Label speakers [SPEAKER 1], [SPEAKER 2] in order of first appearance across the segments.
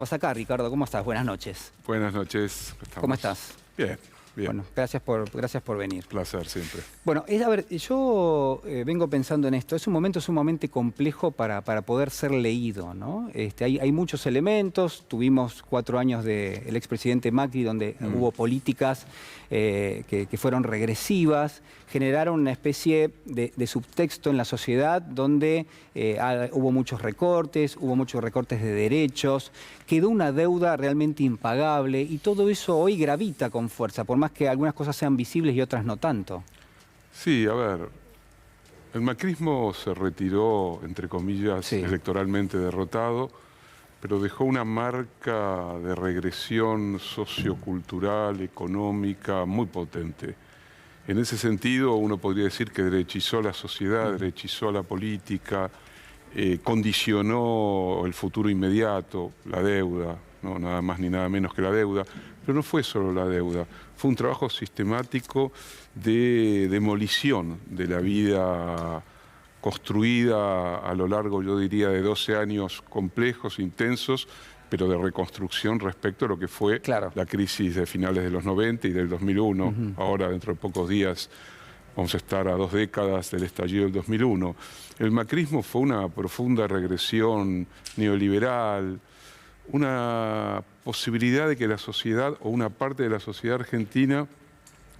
[SPEAKER 1] Pues acá, Ricardo, ¿cómo estás? Buenas noches.
[SPEAKER 2] Buenas noches.
[SPEAKER 1] ¿Cómo estás?
[SPEAKER 2] Bien, bien.
[SPEAKER 1] Bueno, gracias por venir.
[SPEAKER 2] Placer siempre.
[SPEAKER 1] Bueno, a ver, yo vengo pensando en esto. Es un momento sumamente complejo para poder ser leído, ¿no? Hay muchos elementos. Tuvimos 4 años del expresidente Macri donde hubo políticas que fueron regresivas, generaron una especie de subtexto en la sociedad donde hubo muchos recortes de derechos, quedó una deuda realmente impagable y todo eso hoy gravita con fuerza, por más que algunas cosas sean visibles y otras no tanto.
[SPEAKER 2] Sí, a ver, el macrismo se retiró, entre comillas, electoralmente derrotado, pero dejó una marca de regresión sociocultural, económica, muy potente. En ese sentido, uno podría decir que derechizó la sociedad, derechizó la política, condicionó el futuro inmediato, la deuda, no nada más ni nada menos que la deuda, pero no fue solo la deuda, fue un trabajo sistemático de demolición de la vida construida a lo largo, yo diría, de 12 años complejos, intensos, pero de reconstrucción respecto a lo que fue la crisis de finales de los 90 y del 2001. Ahora, dentro de pocos días, vamos a estar a 2 décadas del estallido del 2001. El macrismo fue una profunda regresión neoliberal, una posibilidad de que la sociedad o una parte de la sociedad argentina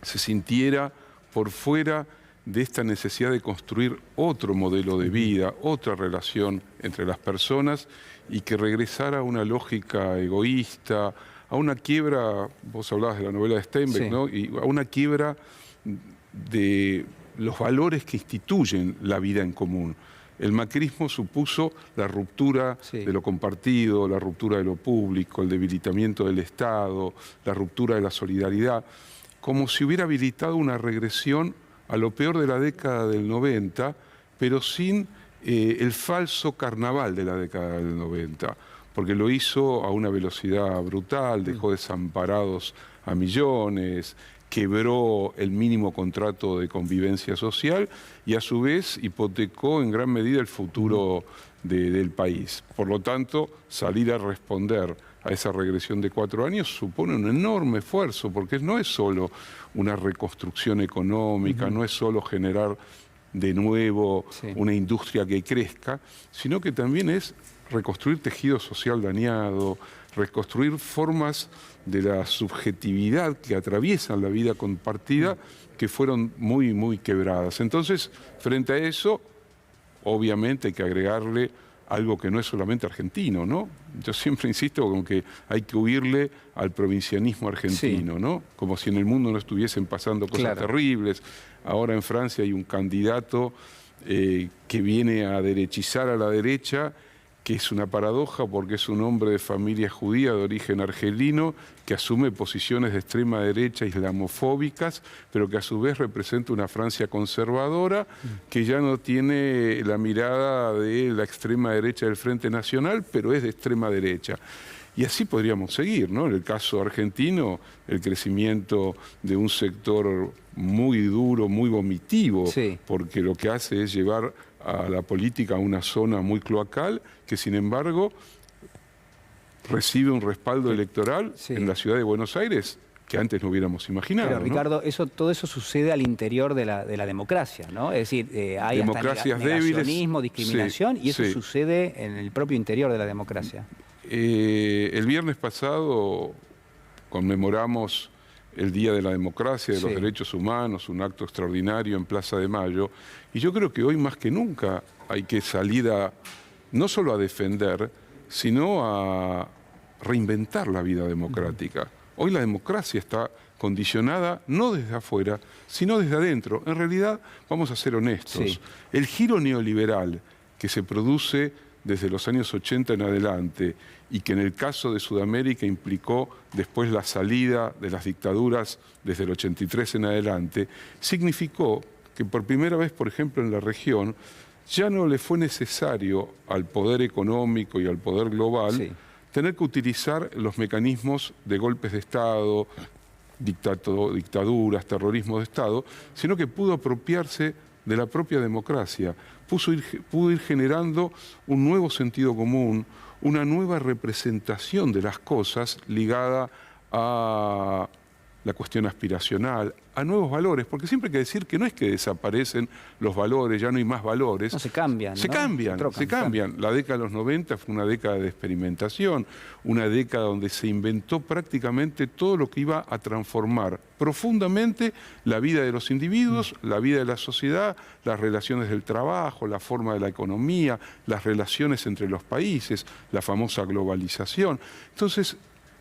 [SPEAKER 2] se sintiera por fuera de esta necesidad de construir otro modelo de vida, otra relación entre las personas y que regresara a una lógica egoísta, a una quiebra, vos hablabas de la novela de Steinbeck, ¿no? Y a una quiebra de los valores que instituyen la vida en común. El macrismo supuso la ruptura de lo compartido, la ruptura de lo público, el debilitamiento del Estado, la ruptura de la solidaridad, como si hubiera habilitado una regresión a lo peor de la década del 90, pero sin el falso carnaval de la década del 90, porque lo hizo a una velocidad brutal, dejó desamparados a millones, quebró el mínimo contrato de convivencia social y a su vez hipotecó en gran medida el futuro del país. Por lo tanto, salir a responder a esa regresión de 4 años supone un enorme esfuerzo, porque no es solo una reconstrucción económica, no es solo generar de nuevo una industria que crezca, sino que también es reconstruir tejido social dañado, reconstruir formas de la subjetividad que atraviesan la vida compartida que fueron muy, muy quebradas. Entonces, frente a eso, obviamente hay que agregarle algo que no es solamente argentino, ¿no? Yo siempre insisto con que hay que huirle al provincianismo argentino, ¿no? Como si en el mundo no estuviesen pasando cosas terribles. Ahora en Francia hay un candidato que viene a derechizar a la derecha, que es una paradoja porque es un hombre de familia judía de origen argelino que asume posiciones de extrema derecha islamofóbicas, pero que a su vez representa una Francia conservadora que ya no tiene la mirada de la extrema derecha del Frente Nacional, pero es de extrema derecha. Y así podríamos seguir, ¿no? En el caso argentino, el crecimiento de un sector muy duro, muy vomitivo, porque lo que hace es llevar a la política a una zona muy cloacal, que sin embargo recibe un respaldo electoral en la ciudad de Buenos Aires que antes no hubiéramos imaginado.
[SPEAKER 1] Pero Ricardo, todo eso sucede al interior de la democracia, ¿no? Es decir, hay
[SPEAKER 2] democracias
[SPEAKER 1] hasta negacionismo, discriminación, y eso sucede en el propio interior de la democracia.
[SPEAKER 2] El viernes pasado conmemoramos el Día de la Democracia, de los Derechos Humanos, un acto extraordinario en Plaza de Mayo, y yo creo que hoy más que nunca hay que salir no solo a defender, sino a reinventar la vida democrática. Hoy la democracia está condicionada no desde afuera, sino desde adentro. En realidad, vamos a ser honestos, el giro neoliberal que se produce desde los años 80 en adelante y que en el caso de Sudamérica implicó después la salida de las dictaduras desde el 83 en adelante, significó que por primera vez, por ejemplo, en la región, ya no le fue necesario al poder económico y al poder global tener que utilizar los mecanismos de golpes de Estado, dictaduras, terrorismo de Estado, sino que pudo apropiarse de la propia democracia, pudo ir generando un nuevo sentido común, una nueva representación de las cosas ligada a la cuestión aspiracional, a nuevos valores, porque siempre hay que decir que no es que desaparecen los valores, ya no hay más valores.
[SPEAKER 1] No, se cambian.
[SPEAKER 2] Se
[SPEAKER 1] ¿no?
[SPEAKER 2] cambian. La década de los 90 fue una década de experimentación, una década donde se inventó prácticamente todo lo que iba a transformar profundamente la vida de los individuos, la vida de la sociedad, las relaciones del trabajo, la forma de la economía, las relaciones entre los países, la famosa globalización. Entonces,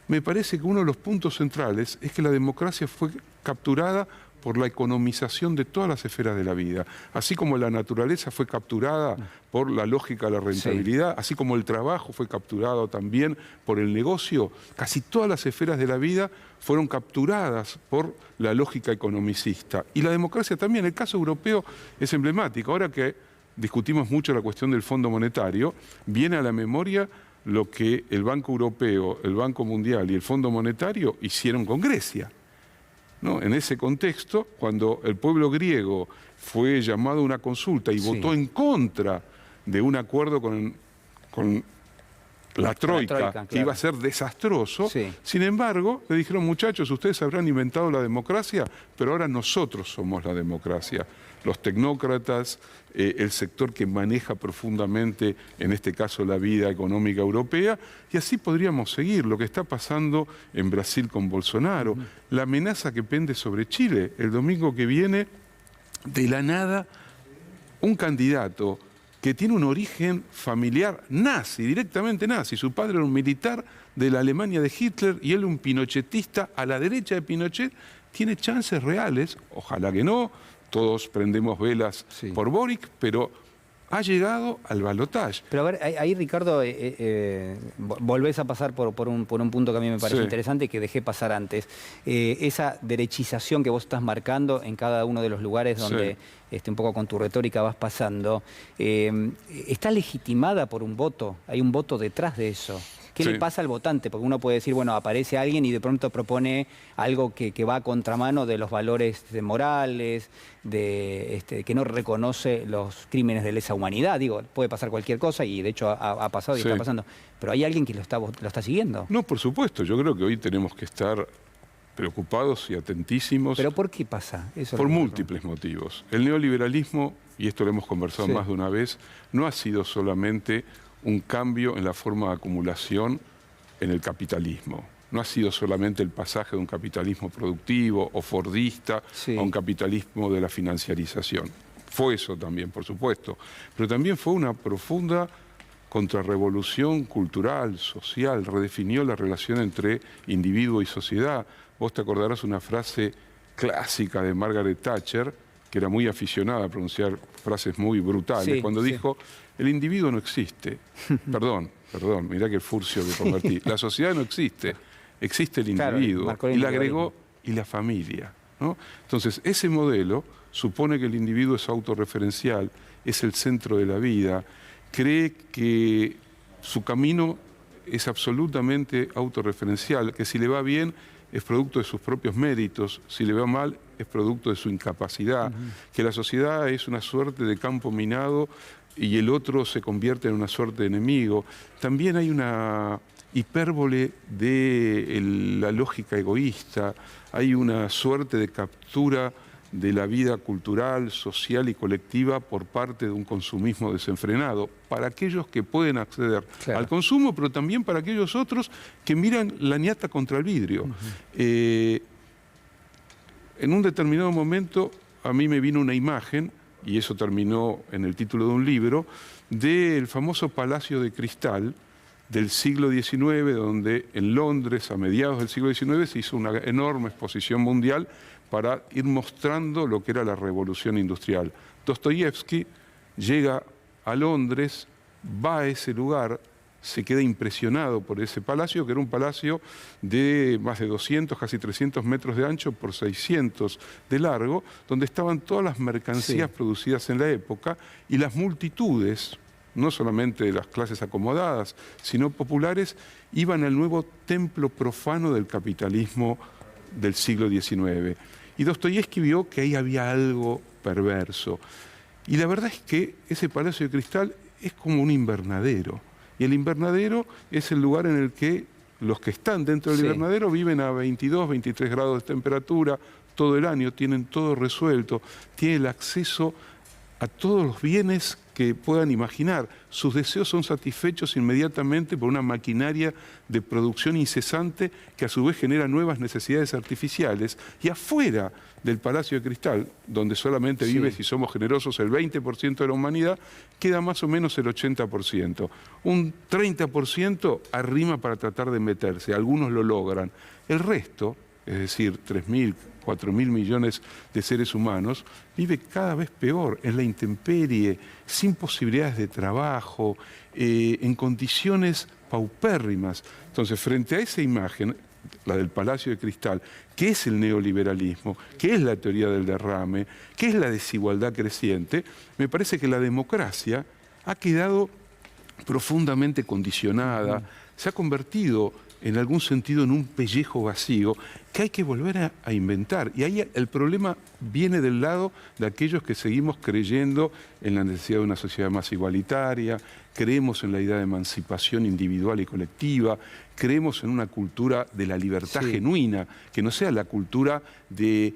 [SPEAKER 2] me parece que uno de los puntos centrales es que la democracia fue capturada por la economización de todas las esferas de la vida. Así como la naturaleza fue capturada por la lógica de la rentabilidad, así como el trabajo fue capturado también por el negocio, casi todas las esferas de la vida fueron capturadas por la lógica economicista. Y la democracia también. El caso europeo es emblemático. Ahora que discutimos mucho la cuestión del Fondo Monetario, viene a la memoria lo que el Banco Europeo, el Banco Mundial y el Fondo Monetario hicieron con Grecia, ¿no? En ese contexto, cuando el pueblo griego fue llamado a una consulta y votó en contra de un acuerdo con la troika, que iba a ser desastroso, sin embargo, le dijeron: muchachos, ustedes habrán inventado la democracia, pero ahora nosotros somos la democracia. Los tecnócratas, el sector que maneja profundamente, en este caso, la vida económica europea, y así podríamos seguir. Lo que está pasando en Brasil con Bolsonaro, la amenaza que pende sobre Chile. El domingo que viene, de la nada, un candidato que tiene un origen familiar nazi, directamente nazi. Su padre era un militar de la Alemania de Hitler y él un pinochetista a la derecha de Pinochet, tiene chances reales, ojalá que no, todos prendemos velas por Boric, pero ha llegado al balotaje.
[SPEAKER 1] Pero a ver, ahí Ricardo, volvés a pasar por un punto que a mí me parece interesante y que dejé pasar antes. Esa derechización que vos estás marcando en cada uno de los lugares donde un poco con tu retórica vas pasando, ¿está legitimada por un voto? ¿Hay un voto detrás de eso? ¿Qué le pasa al votante? Porque uno puede decir, bueno, aparece alguien y de pronto propone algo que va a contramano de los valores morales, que no reconoce los crímenes de lesa humanidad. Digo, puede pasar cualquier cosa y de hecho ha pasado y está pasando. Pero hay alguien que lo está siguiendo.
[SPEAKER 2] No, por supuesto. Yo creo que hoy tenemos que estar preocupados y atentísimos.
[SPEAKER 1] ¿Pero por qué pasa eso?
[SPEAKER 2] Por múltiples motivos. El neoliberalismo, y esto lo hemos conversado más de una vez, no ha sido solamente un cambio en la forma de acumulación en el capitalismo. No ha sido solamente el pasaje de un capitalismo productivo o fordista a un capitalismo de la financiarización. Fue eso también, por supuesto. Pero también fue una profunda contrarrevolución cultural, social, redefinió la relación entre individuo y sociedad. Vos te acordarás una frase clásica de Margaret Thatcher, que era muy aficionada a pronunciar frases muy brutales, cuando dijo: el individuo no existe. Perdón, mirá que furcio que convertí. La sociedad no existe, existe el individuo. Y le agregó: y la familia, ¿no? Entonces, ese modelo supone que el individuo es autorreferencial, es el centro de la vida, cree que su camino es absolutamente autorreferencial, que si le va bien es producto de sus propios méritos, si le va mal es producto de su incapacidad, que la sociedad es una suerte de campo minado y el otro se convierte en una suerte de enemigo. También hay una hipérbole de la lógica egoísta, hay una suerte de captura de la vida cultural, social y colectiva por parte de un consumismo desenfrenado, para aquellos que pueden acceder al consumo, pero también para aquellos otros que miran la ñata contra el vidrio. En un determinado momento a mí me vino una imagen, y eso terminó en el título de un libro, del famoso Palacio de Cristal del siglo XIX, donde en Londres, a mediados del siglo XIX, se hizo una enorme exposición mundial para ir mostrando lo que era la revolución industrial. Dostoyevsky llega a Londres, va a ese lugar, se queda impresionado por ese palacio, que era un palacio de más de 200, casi 300 metros de ancho por 600 de largo, donde estaban todas las mercancías producidas en la época y las multitudes, no solamente de las clases acomodadas, sino populares, iban al nuevo templo profano del capitalismo del siglo XIX. Y Dostoyevsky vio que ahí había algo perverso. Y la verdad es que ese Palacio de Cristal es como un invernadero. Y el invernadero es el lugar en el que los que están dentro del invernadero viven a 22, 23 grados de temperatura todo el año, tienen todo resuelto, tienen el acceso a todos los bienes que puedan imaginar. Sus deseos son satisfechos inmediatamente por una maquinaria de producción incesante que a su vez genera nuevas necesidades artificiales. Y afuera del Palacio de Cristal, donde solamente vive, si somos generosos, el 20% de la humanidad, queda más o menos el 80%. Un 30% arrima para tratar de meterse, algunos lo logran. El resto, es decir, 3.000, 4.000 millones de seres humanos, vive cada vez peor, en la intemperie, sin posibilidades de trabajo, en condiciones paupérrimas. Entonces, frente a esa imagen, la del Palacio de Cristal, que es el neoliberalismo, que es la teoría del derrame, que es la desigualdad creciente, me parece que la democracia ha quedado profundamente condicionada, se ha convertido en algún sentido en un pellejo vacío que hay que volver a inventar. Y ahí el problema viene del lado de aquellos que seguimos creyendo en la necesidad de una sociedad más igualitaria, creemos en la idea de emancipación individual y colectiva, creemos en una cultura de la libertad genuina, que no sea la cultura de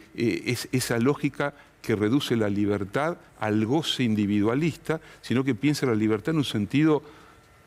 [SPEAKER 2] esa lógica que reduce la libertad al goce individualista, sino que piensa la libertad en un sentido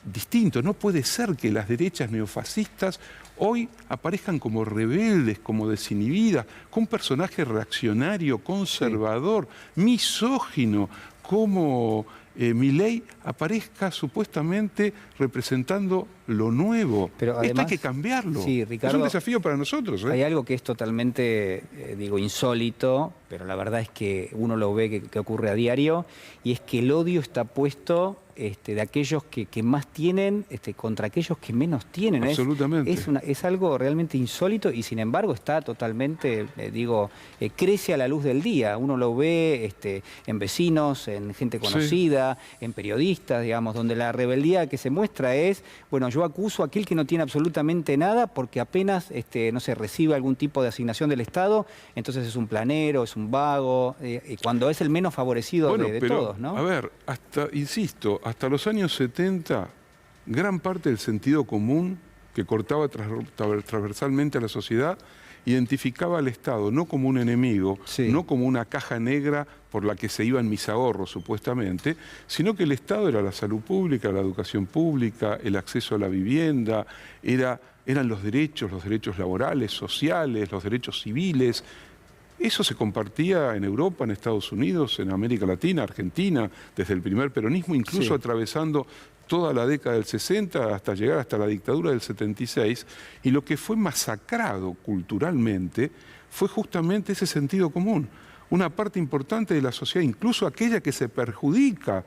[SPEAKER 2] distinto. No puede ser que las derechas neofascistas hoy aparezcan como rebeldes, como desinhibidas, con un personaje reaccionario, conservador, misógino, como Milei aparezca supuestamente representando lo nuevo.
[SPEAKER 1] Pero además,
[SPEAKER 2] esto hay que cambiarlo.
[SPEAKER 1] Sí, Ricardo,
[SPEAKER 2] es un desafío para nosotros.
[SPEAKER 1] Hay algo que es totalmente, insólito, pero la verdad es que uno lo ve que ocurre a diario, y es que el odio está puesto de aquellos que más tienen contra aquellos que menos tienen.
[SPEAKER 2] Absolutamente.
[SPEAKER 1] Es algo realmente insólito y sin embargo está totalmente, crece a la luz del día. Uno lo ve en vecinos, en gente conocida, en periodistas, digamos, donde la rebeldía que se muestra es, bueno, yo acuso a aquel que no tiene absolutamente nada porque apenas, no sé, recibe algún tipo de asignación del Estado, entonces es un planero, es un vago, cuando es el menos favorecido de todos, ¿no?
[SPEAKER 2] A ver, insisto, hasta los años 70, gran parte del sentido común que cortaba transversalmente a la sociedad identificaba al Estado no como un enemigo, no como una caja negra por la que se iban mis ahorros supuestamente, sino que el Estado era la salud pública, la educación pública, el acceso a la vivienda, eran los derechos laborales, sociales, los derechos civiles. Eso se compartía en Europa, en Estados Unidos, en América Latina, Argentina, desde el primer peronismo, incluso atravesando toda la década del 60 hasta llegar hasta la dictadura del 76. Y lo que fue masacrado culturalmente fue justamente ese sentido común. Una parte importante de la sociedad, incluso aquella que se perjudica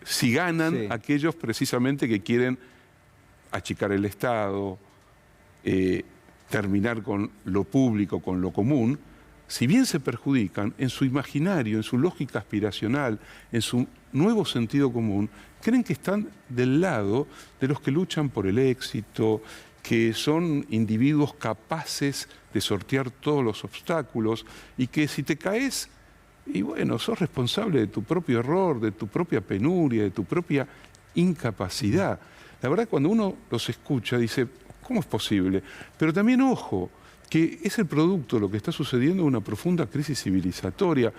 [SPEAKER 2] si ganan aquellos precisamente que quieren achicar el Estado, terminar con lo público, con lo común. Si bien se perjudican, en su imaginario, en su lógica aspiracional, en su nuevo sentido común, creen que están del lado de los que luchan por el éxito, que son individuos capaces de sortear todos los obstáculos y que si te caes, y bueno, sos responsable de tu propio error, de tu propia penuria, de tu propia incapacidad. La verdad, cuando uno los escucha, dice, ¿cómo es posible? Pero también, ojo, que es el producto, lo que está sucediendo, de una profunda crisis civilizatoria.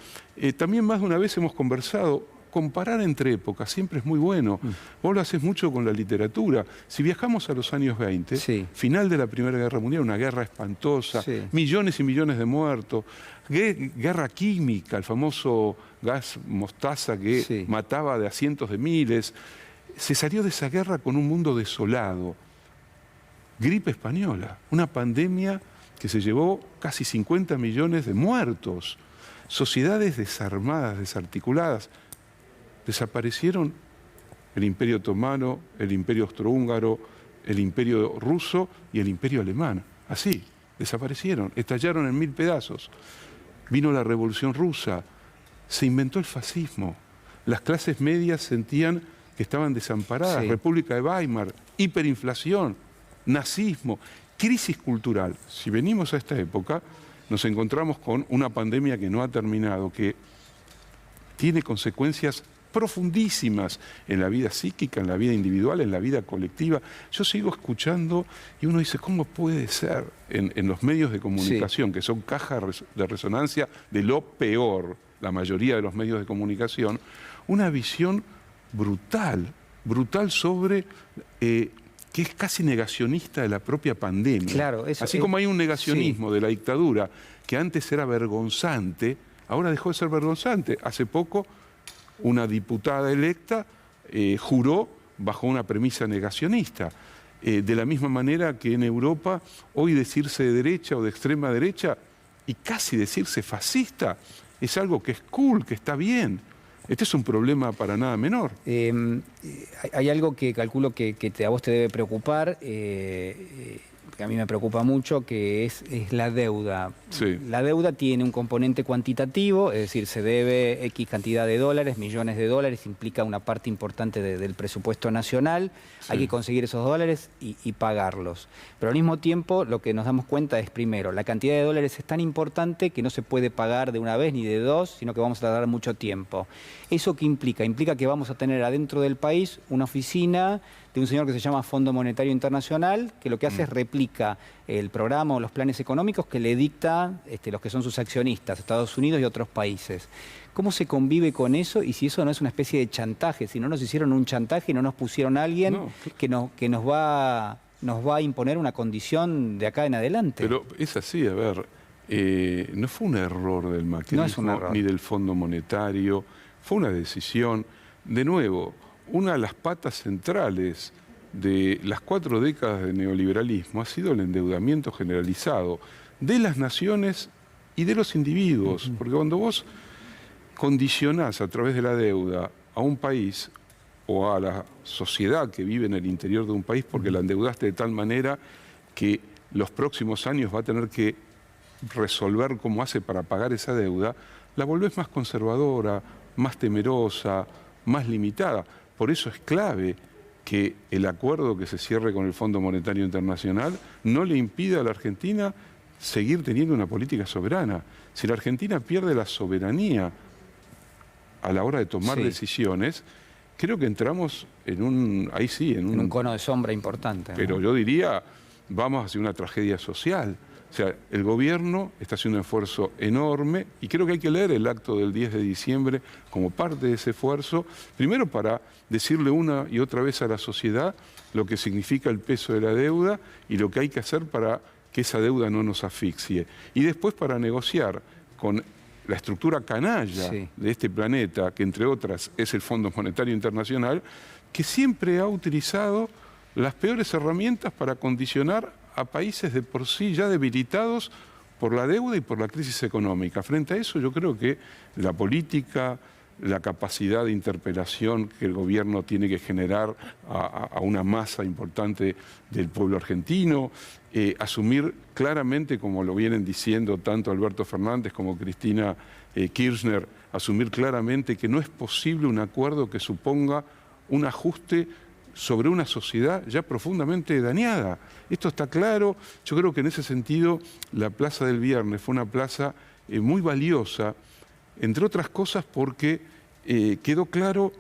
[SPEAKER 2] También más de una vez hemos conversado, comparar entre épocas siempre es muy bueno. Vos lo haces mucho con la literatura. Si viajamos a los años 20, final de la Primera Guerra Mundial, una guerra espantosa, millones y millones de muertos, guerra química, el famoso gas mostaza que mataba de a cientos de miles. Se salió de esa guerra con un mundo desolado. Gripe española, una pandemia que se llevó casi 50 millones de muertos, sociedades desarmadas, desarticuladas. Desaparecieron el Imperio Otomano, el Imperio Austrohúngaro, el Imperio Ruso y el Imperio Alemán. Así, desaparecieron, estallaron en 1000 pedazos. Vino la Revolución Rusa, se inventó el fascismo. Las clases medias sentían que estaban desamparadas. República de Weimar, hiperinflación, nazismo, crisis cultural. Si venimos a esta época, nos encontramos con una pandemia que no ha terminado, que tiene consecuencias profundísimas en la vida psíquica, en la vida individual, en la vida colectiva. Yo sigo escuchando y uno dice, ¿cómo puede ser en los medios de comunicación, que son cajas de resonancia de lo peor, la mayoría de los medios de comunicación, una visión brutal sobre... que es casi negacionista de la propia pandemia.
[SPEAKER 1] Claro,
[SPEAKER 2] así como hay un negacionismo de la dictadura que antes era vergonzante, ahora dejó de ser vergonzante. Hace poco una diputada electa juró bajo una premisa negacionista. De la misma manera que en Europa hoy decirse de derecha o de extrema derecha y casi decirse fascista es algo que es cool, que está bien. Este es un problema para nada menor.
[SPEAKER 1] Hay algo que calculo que a vos te debe preocupar, que a mí me preocupa mucho, que es la deuda.
[SPEAKER 2] Sí.
[SPEAKER 1] La deuda tiene un componente cuantitativo, es decir, se debe X cantidad de dólares, millones de dólares, implica una parte importante del presupuesto nacional. Sí. Hay que conseguir esos dólares y pagarlos. Pero al mismo tiempo lo que nos damos cuenta es, primero, la cantidad de dólares es tan importante que no se puede pagar de una vez ni de dos, sino que vamos a tardar mucho tiempo. ¿Eso qué implica? Implica que vamos a tener adentro del país una oficina de un señor que se llama Fondo Monetario Internacional, que lo que hace es replica el programa o los planes económicos que le dicta los que son sus accionistas, Estados Unidos y otros países. ¿Cómo se convive con eso? Y si eso no es una especie de chantaje, si no nos hicieron un chantaje y no nos pusieron a alguien que nos va a imponer una condición de acá en adelante.
[SPEAKER 2] Pero es así, a ver, no fue un error del macrismo ni del Fondo Monetario, fue una decisión. De nuevo, una de las patas centrales de las 4 décadas de neoliberalismo ha sido el endeudamiento generalizado de las naciones y de los individuos. Porque cuando vos condicionás a través de la deuda a un país o a la sociedad que vive en el interior de un país, porque la endeudaste de tal manera que los próximos años va a tener que resolver cómo hace para pagar esa deuda, la volvés más conservadora, más temerosa, más limitada. Por eso es clave que el acuerdo que se cierre con el Fondo Monetario Internacional no le impida a la Argentina seguir teniendo una política soberana. Si la Argentina pierde la soberanía a la hora de tomar decisiones, creo que entramos en un
[SPEAKER 1] cono de sombra importante.
[SPEAKER 2] Pero yo diría, vamos hacia una tragedia social. O sea, el gobierno está haciendo un esfuerzo enorme y creo que hay que leer el acto del 10 de diciembre como parte de ese esfuerzo, primero para decirle una y otra vez a la sociedad lo que significa el peso de la deuda y lo que hay que hacer para que esa deuda no nos asfixie. Y después para negociar con la estructura canalla de este planeta, que entre otras es el Fondo Monetario Internacional, que siempre ha utilizado las peores herramientas para condicionar a países de por sí ya debilitados por la deuda y por la crisis económica. Frente a eso yo creo que la política, la capacidad de interpelación que el gobierno tiene que generar a una masa importante del pueblo argentino, asumir claramente, como lo vienen diciendo tanto Alberto Fernández como Cristina Kirchner, asumir claramente que no es posible un acuerdo que suponga un ajuste sobre una sociedad ya profundamente dañada. Esto está claro. Yo creo que en ese sentido la plaza del viernes fue una plaza muy valiosa, entre otras cosas porque quedó claro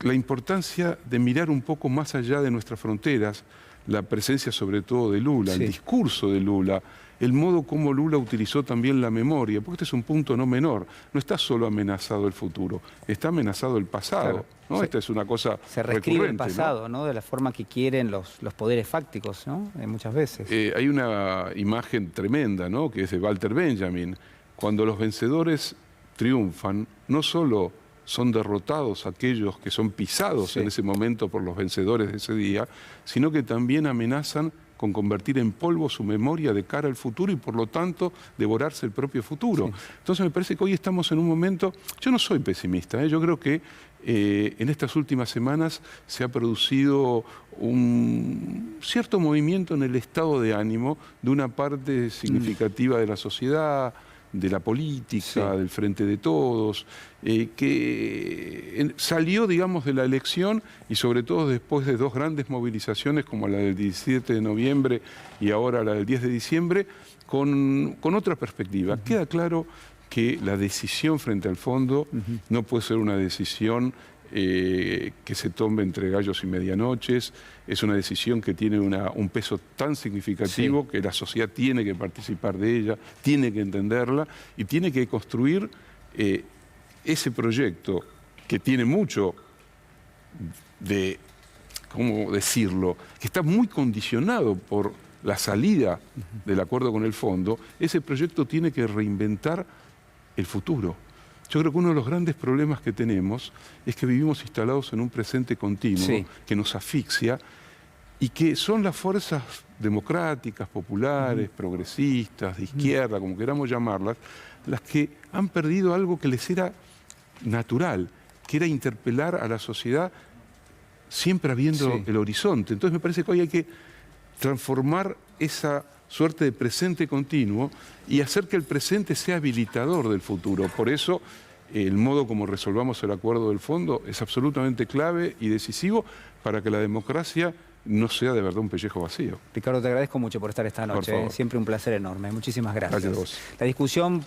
[SPEAKER 2] la importancia de mirar un poco más allá de nuestras fronteras, la presencia sobre todo de Lula, el discurso de Lula, el modo como Lula utilizó también la memoria, porque este es un punto no menor. No está solo amenazado el futuro, está amenazado el pasado. Claro. ¿No? Esta es una cosa
[SPEAKER 1] se reescribe el pasado, ¿no? De la forma que quieren los poderes fácticos, ¿no? Muchas veces.
[SPEAKER 2] Hay una imagen tremenda, ¿no? Que es de Walter Benjamin. Cuando los vencedores triunfan, no solo son derrotados aquellos que son pisados en ese momento por los vencedores de ese día, sino que también amenazan con convertir en polvo su memoria de cara al futuro y por lo tanto devorarse el propio futuro. Entonces me parece que hoy estamos en un momento, yo no soy pesimista, yo creo que en estas últimas semanas se ha producido un cierto movimiento en el estado de ánimo de una parte significativa de la sociedad, de la política, del Frente de Todos, que salió, digamos, de la elección y sobre todo después de 2 grandes movilizaciones como la del 17 de noviembre y ahora la del 10 de diciembre, con otra perspectiva. Queda claro que la decisión frente al fondo no puede ser una decisión que se tome entre gallos y medianoches. Es una decisión que tiene un peso tan significativo que la sociedad tiene que participar de ella, tiene que entenderla y tiene que construir ese proyecto que tiene mucho de, ¿cómo decirlo?, que está muy condicionado por la salida del acuerdo con el fondo. Ese proyecto tiene que reinventar el futuro. Yo creo que uno de los grandes problemas que tenemos es que vivimos instalados en un presente continuo que nos asfixia y que son las fuerzas democráticas, populares, progresistas, de izquierda, como queramos llamarlas, las que han perdido algo que les era natural, que era interpelar a la sociedad siempre viendo el horizonte. Entonces me parece que hoy hay que transformar esa suerte de presente continuo y hacer que el presente sea habilitador del futuro. Por eso el modo como resolvamos el acuerdo del fondo es absolutamente clave y decisivo para que la democracia no sea de verdad un pellejo vacío.
[SPEAKER 1] Ricardo, te agradezco mucho por estar esta noche. Siempre un placer enorme. Muchísimas gracias.
[SPEAKER 2] Gracias a vos.
[SPEAKER 1] La discusión